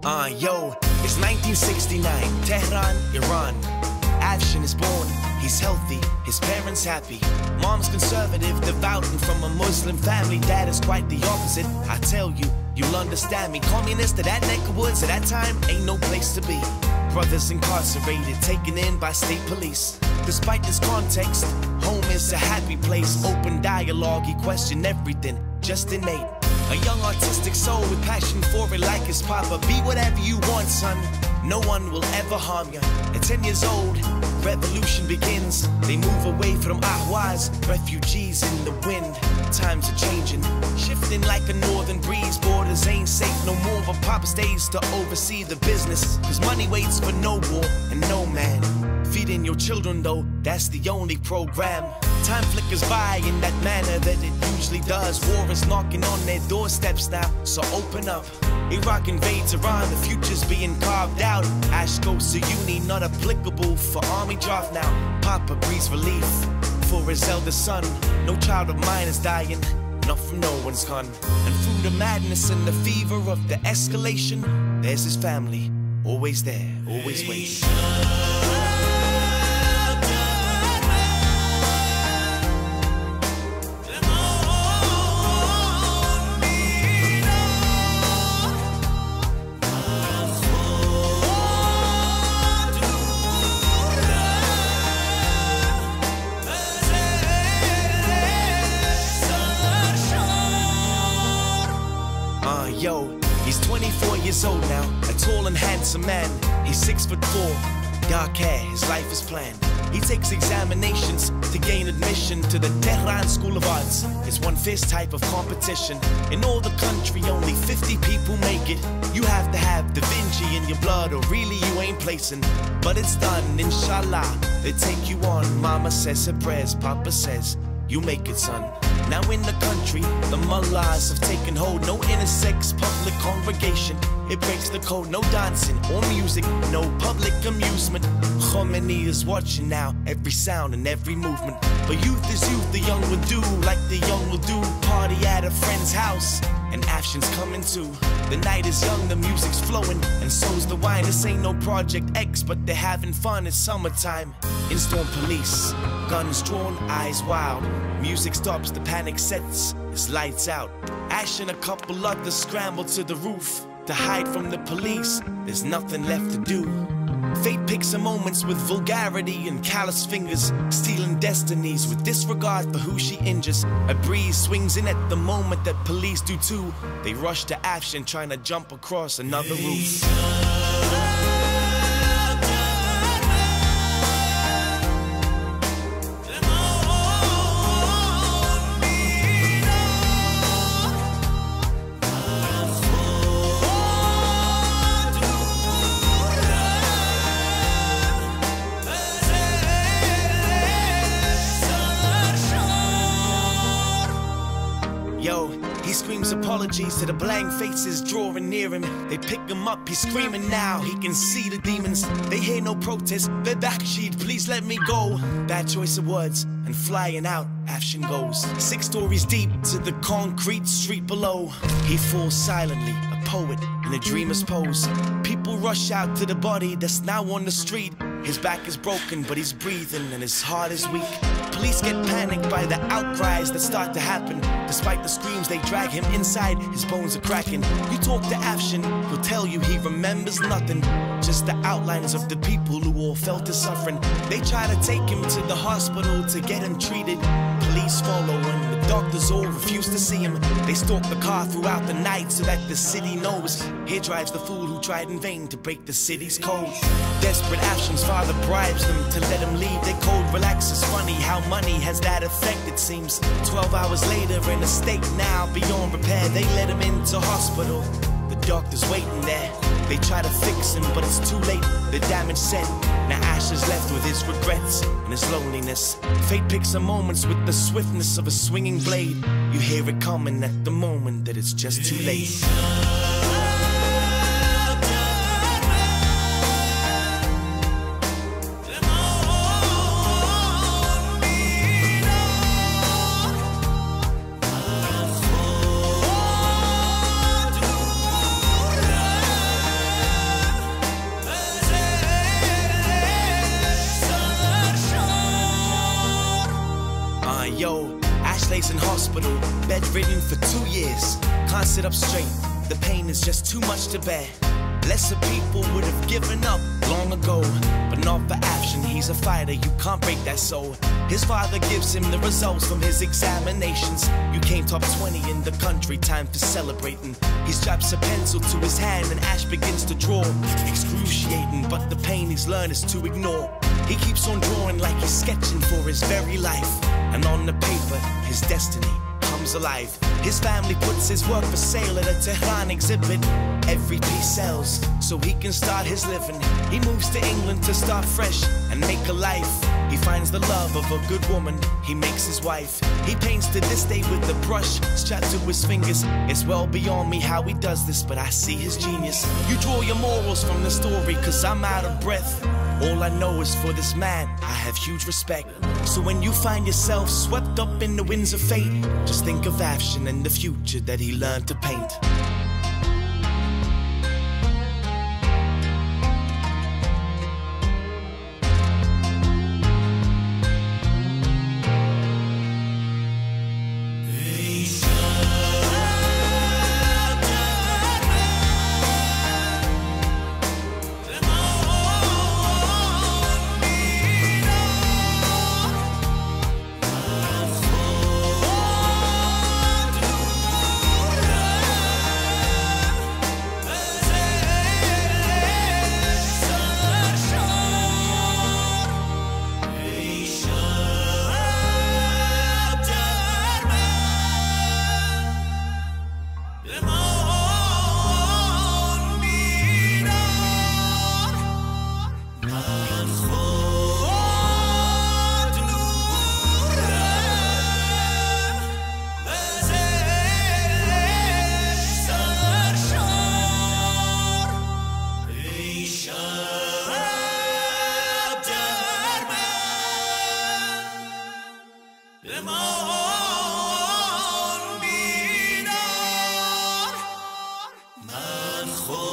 Yo, it's 1969, Tehran, Iran. Afshin is born, he's healthy, his parents happy. Mom's conservative, devout and from a Muslim family. Dad is quite the opposite, I tell you, you'll understand me. Communist to that neck of woods at that time, ain't no place to be. Brothers incarcerated, taken in by state police. Despite this context, home is a happy place. Open dialogue, he questioned everything, just innate. A young artistic soul with passion for it like his papa. Be whatever you want, son, no one will ever harm you. At 10 years old, revolution begins. They move away from Ahwaz, refugees in the wind. Times are changing, shifting like a northern breeze. Borders ain't safe no more, but Papa stays to oversee the business. Cause money waits for no war and no man. Feeding your children though, that's the only program. Time flickers by in that manner that it usually does. War is knocking on their doorsteps now, so open up. Iraq invades Iran, the future's being carved out. Ash goes to uni, not applicable for army draft now. Papa breathes relief for his eldest son. No child of mine is dying, not from no one's gun. And through the madness and the fever of the escalation, there's his family, always there, always waiting. Yo, he's 24 years old now, a tall and handsome man. He's 6'4", dark hair, his life is planned. He takes examinations to gain admission to the Tehran School of Arts. It's one fierce type of competition. In all the country, only 50 people make it. You have to have Da Vinci in your blood or really you ain't placing. But it's done, inshallah, they take you on. Mama says her prayers, Papa says, you make it, son. Now in the country, the mullahs have taken hold. No intersex public congregation, it breaks the code. No dancing or music, no public amusement. Khomeini is watching now, every sound and every movement. But youth is youth, the young will do like the young will do. Party at a friend's house, and Afshin's coming too. The night is young, the music's flowing, and so's the wine. This ain't no Project X, but they're having fun, it's summertime. In-storm police, guns drawn, eyes wild. Music stops, the panic sets, it's lights out. Ash and a couple others scramble to the roof to hide from the police, there's nothing left to do. Fate picks her moments with vulgarity and callous fingers, stealing destinies with disregard for who she injures. A breeze swings in at the moment that police do too. They rush to Afshin trying to jump across another roof. Yo, he screams apologies to the blank faces drawing near him. They pick him up, he's screaming now, he can see the demons. They hear no protest, they're backsheet, please let me go. Bad choice of words, and flying out, Afshin goes. 6 stories deep to the concrete street below. He falls silently, a poet in a dreamer's pose. People rush out to the body that's now on the street. His back is broken, but he's breathing and his heart is weak. Police get panicked by the outcries that start to happen. Despite the screams, they drag him inside, his bones are cracking. You talk to Afshin, he'll tell you he remembers nothing, just the outlines of the people who all felt his suffering. They try to take him to the hospital to get him treated. Police follow him, the doctors all refuse to see him. They stalk the car throughout the night so that the city knows. Here drives the fool who tried in vain to break the city's code. Desperate Afshin's father bribes them to let him leave their code. Relax, it's funny how money has that effect, it seems. 12 hours later, in a state now beyond repair, they let him into hospital. The doctor's waiting there. They try to fix him, but it's too late. The damage set. Now Ash is left with his regrets and his loneliness. Fate picks her moments with the swiftness of a swinging blade. You hear it coming at the moment that it's just too late. days in hospital, bedridden for 2 years. Can't sit up straight, the pain is just too much to bear. Lesser people would have given up long ago, but not for Afshin, he's a fighter, you can't break that soul. His father gives him the results from his examinations. You came top 20 in the country, time for celebrating. He straps a pencil to his hand and ash begins to draw. Excruciating, but the pain he's learned is to ignore. He keeps on drawing like he's sketching for his very life. And on the paper, his destiny comes alive. His family puts his work for sale at a Tehran exhibit. Every piece sells, so he can start his living. He moves to England to start fresh and make a life. He finds the love of a good woman, he makes his wife. He paints to this day with a brush strapped to his fingers. It's well beyond me how he does this, but I see his genius. You draw your morals from the story, cause I'm out of breath. All I know is for this man, I have huge respect. So when you find yourself swept up in the winds of fate, just think of Afshin and the future that he learned to paint. من